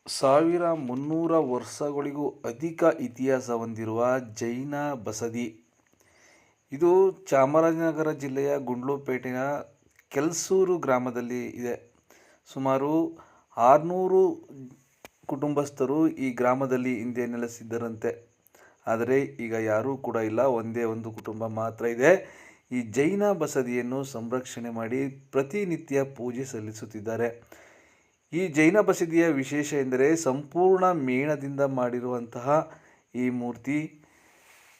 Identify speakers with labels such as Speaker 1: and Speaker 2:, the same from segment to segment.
Speaker 1: 1300 ವರ್ಷಗಳಿಗೂ ಅಧಿಕ ಇತಿಹಾಸ ಹೊಂದಿರುವ ಜೈನ ಬಸದಿ. ಇದು ಚಾಮರಾಜನಗರ ಜಿಲ್ಲೆಯ ಗುಂಡ್ಲುಪೇಟೆಯ ಕೆಲ್ಸೂರು ಗ್ರಾಮದಲ್ಲಿ ಇದೆ. ಸುಮಾರು 600 ಕುಟುಂಬಸ್ಥರು ಈ ಗ್ರಾಮದಲ್ಲಿ ಹಿಂದೆ ನೆಲೆಸಿದ್ದರಂತೆ. ಆದರೆ ಈಗ ಯಾರೂ ಕೂಡ ಇಲ್ಲ, ಒಂದೇ ಒಂದು ಕುಟುಂಬ ಮಾತ್ರ ಇದೆ. ಈ ಜೈನ ಬಸದಿಯನ್ನು ಸಂರಕ್ಷಣೆ ಮಾಡಿ ಪ್ರತಿನಿತ್ಯ ಪೂಜೆ ಸಲ್ಲಿಸುತ್ತಿದ್ದಾರೆ. ಈ ಜೈನ ಬಸದಿಯ ವಿಶೇಷ ಎಂದರೆ ಸಂಪೂರ್ಣ ಮೇಣದಿಂದ ಮಾಡಿರುವಂತಹ ಈ ಮೂರ್ತಿ.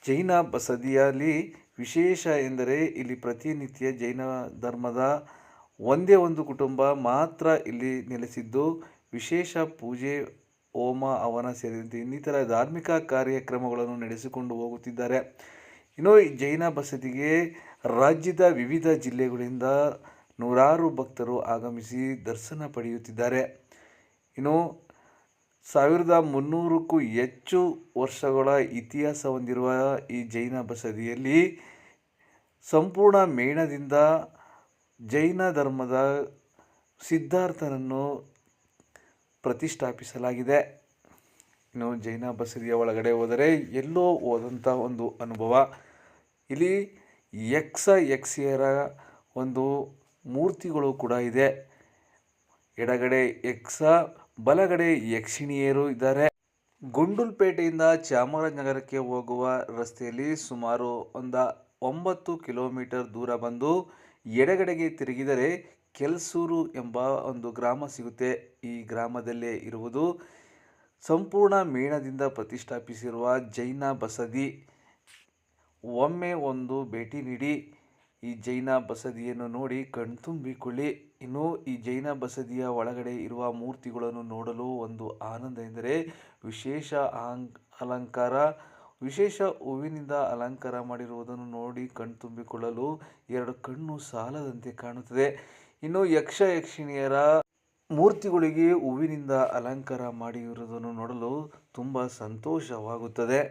Speaker 1: ಜೈನ ಬಸದಿಯಲ್ಲಿ ವಿಶೇಷ ಎಂದರೆ ಇಲ್ಲಿ ಪ್ರತಿನಿತ್ಯ ಜೈನ ಧರ್ಮದ ಒಂದೇ ಒಂದು ಕುಟುಂಬ ಮಾತ್ರ ಇಲ್ಲಿ ನೆಲೆಸಿದ್ದು ವಿಶೇಷ ಪೂಜೆ, ಹೋಮ ಹವನ ಸೇರಿದಂತೆ ಇನ್ನಿತರ ಧಾರ್ಮಿಕ ಕಾರ್ಯಕ್ರಮಗಳನ್ನು ನಡೆಸಿಕೊಂಡು ಹೋಗುತ್ತಿದ್ದಾರೆ. ಇನ್ನು ಈ ಜೈನ ಬಸದಿಗೆ ರಾಜ್ಯದ ವಿವಿಧ ಜಿಲ್ಲೆಗಳಿಂದ ನೂರಾರು ಭಕ್ತರು ಆಗಮಿಸಿ ದರ್ಶನ ಪಡೆಯುತ್ತಿದ್ದಾರೆ. ಇನ್ನು 1300ಕ್ಕೂ ಹೆಚ್ಚು ವರ್ಷಗಳ ಇತಿಹಾಸ ಹೊಂದಿರುವ ಈ ಜೈನ ಬಸದಿಯಲ್ಲಿ ಸಂಪೂರ್ಣ ಮೇಣದಿಂದ ಜೈನ ಧರ್ಮದ ಸಿದ್ಧಾರ್ಥನನ್ನು ಪ್ರತಿಷ್ಠಾಪಿಸಲಾಗಿದೆ. ಇನ್ನು ಜೈನ ಬಸದಿಯ ಒಳಗಡೆ ಹೋದರೆ ಎಲ್ಲೋ ಹೋದಂಥ ಒಂದು ಅನುಭವ. ಇಲ್ಲಿ ಯಕ್ಷ-ಯಕ್ಷಿಯರ ಒಂದು ಮೂರ್ತಿಗಳು ಕೂಡ ಇದೆ. ಎಡಗಡೆ ಯಕ್ಷ, ಬಲಗಡೆ ಯಕ್ಷಿಣಿಯರು ಇದ್ದಾರೆ. ಗುಂಡ್ಲುಪೇಟೆಯಿಂದ ಚಾಮರಾಜನಗರಕ್ಕೆ ಹೋಗುವ ರಸ್ತೆಯಲ್ಲಿ ಸುಮಾರು 9 ಕಿಲೋಮೀಟರ್ ದೂರ ಬಂದು ಎಡಗಡೆಗೆ ತಿರುಗಿದರೆ ಕೆಲ್ಸೂರು ಎಂಬ ಒಂದು ಗ್ರಾಮ ಸಿಗುತ್ತೆ. ಈ ಗ್ರಾಮದಲ್ಲೇ ಇರುವುದು ಸಂಪೂರ್ಣ ಮೇಣದಿಂದ ಪ್ರತಿಷ್ಠಾಪಿಸಿರುವ ಜೈನ ಬಸದಿ. ಒಮ್ಮೆ ಒಂದು ಭೇಟಿ ನೀಡಿ ಈ ಜೈನ ಬಸದಿಯನ್ನು ನೋಡಿ ಕಣ್ತುಂಬಿಕೊಳ್ಳಿ. ಇನ್ನು ಈ ಜೈನ ಬಸದಿಯ ಒಳಗಡೆ ಇರುವ ಮೂರ್ತಿಗಳನ್ನು ನೋಡಲು ಒಂದು ಆನಂದ ಎಂದರೆ ವಿಶೇಷ ಅಲಂಕಾರ, ವಿಶೇಷ ಹೂವಿನಿಂದ ಅಲಂಕಾರ ಮಾಡಿರುವುದನ್ನು ನೋಡಿ ಕಣ್ತುಂಬಿಕೊಳ್ಳಲು 2 ಕಣ್ಣು ಸಾಲದಂತೆ ಕಾಣುತ್ತದೆ. ಇನ್ನು ಯಕ್ಷ-ಯಕ್ಷಿಣಿಯರ ಮೂರ್ತಿಗಳಿಗೆ ಹೂವಿನಿಂದ ಅಲಂಕಾರ ಮಾಡಿರುವುದನ್ನು ನೋಡಲು ತುಂಬ ಸಂತೋಷವಾಗುತ್ತದೆ.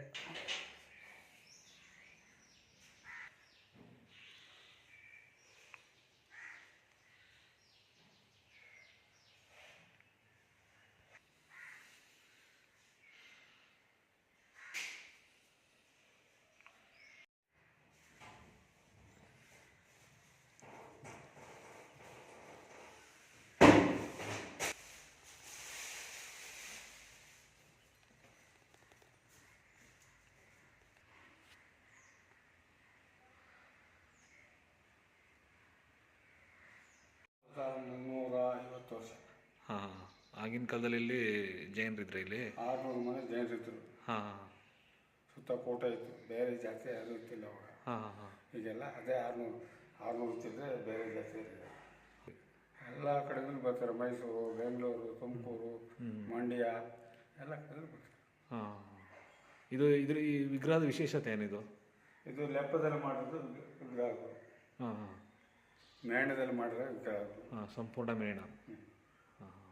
Speaker 2: ಮುನ್ನೂರ 50 ವರ್ಷ.
Speaker 1: ಹಾಂ, ಆಗಿನ ಕಾಲದಲ್ಲಿ ಇಲ್ಲಿ ಜೈನರಿದ್ರೆ ಇಲ್ಲಿ
Speaker 2: 600 ಮನೆ ಜೈನರಿದ್ದರು.
Speaker 1: ಹಾಂ,
Speaker 2: ಸುತ್ತ ಕೋಟೆ ಇತ್ತು, ಬೇರೆ ಜಾತಿ ಯಾರೂ ಇರ್ತಿಲ್ಲ ಅವಾಗ.
Speaker 1: ಹಾಂ.
Speaker 2: ಈಗೆಲ್ಲ ಅದೇ 600 ಇರ್ತಿದ್ರೆ ಬೇರೆ ಜಾತಿ ಇರಲಿಲ್ಲ. ಎಲ್ಲ ಕಡೆಯಿಂದ ಬರ್ತಾರೆ, ಮೈಸೂರು, ಬೆಂಗಳೂರು, ತುಮಕೂರು, ಮಂಡ್ಯ ಎಲ್ಲ ಕಡೆ ಬರ್ತಾರೆ.
Speaker 1: ಹಾಂ, ಇದ್ರ ಈ ವಿಗ್ರಹದ ವಿಶೇಷತೆ ಏನಿದು?
Speaker 2: ಇದು ಲೆಪ್ಪದಲ್ಲಿ ಮಾಡಿದ್ದು ವಿಗ್ರಹಗಳು.
Speaker 1: ಹಾಂ,
Speaker 2: ಮೇಣದಲ್ಲಿ ಮಾಡಿದ್ರೆ ವಿಗ್ರಹಗಳು.
Speaker 1: ಸಂಪೂರ್ಣ ಮೇಣ.